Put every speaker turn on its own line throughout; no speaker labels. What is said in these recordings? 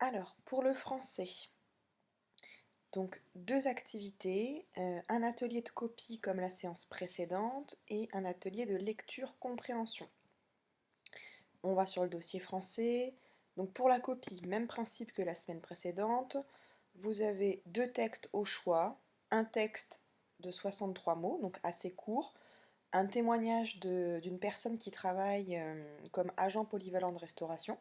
Alors, pour le français, donc deux activités, un atelier de copie comme la séance précédente et un atelier de lecture-compréhension. On va sur le dossier français. Donc pour la copie, même principe que la semaine précédente, vous avez deux textes au choix, un texte de 63 mots, donc assez court, un témoignage d'une personne qui travaille comme agent polyvalent de restauration,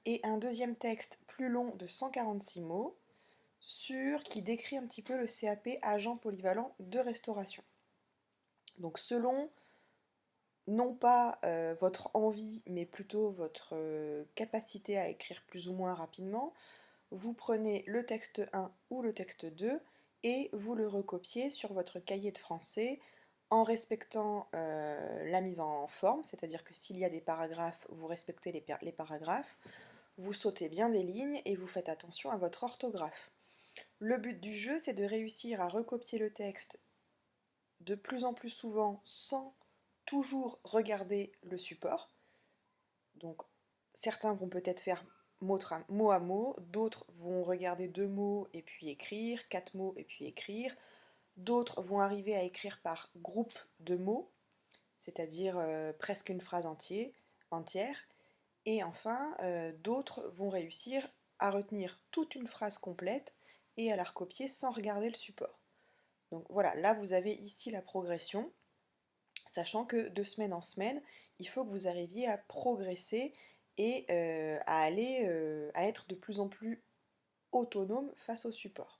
et un deuxième texte plus long de 146 mots, qui décrit un petit peu le CAP agent polyvalent de restauration. Donc selon non pas votre envie, mais plutôt votre capacité à écrire plus ou moins rapidement, vous prenez le texte 1 ou le texte 2 et vous le recopiez sur votre cahier de français en respectant la mise en forme, c'est-à-dire que s'il y a des paragraphes, vous respectez les paragraphes, vous sautez bien des lignes et vous faites attention à votre orthographe. Le but du jeu, c'est de réussir à recopier le texte de plus en plus souvent sans toujours regarder le support. Donc certains vont peut-être faire mot à mot, d'autres vont regarder deux mots et puis écrire, quatre mots et puis écrire, d'autres vont arriver à écrire par groupe de mots, c'est-à-dire presque une phrase entière, et enfin d'autres vont réussir à retenir toute une phrase complète et à la recopier sans regarder le support. Donc voilà, là vous avez ici la progression, sachant que de semaine en semaine, il faut que vous arriviez à progresser et à être de plus en plus autonome face au support.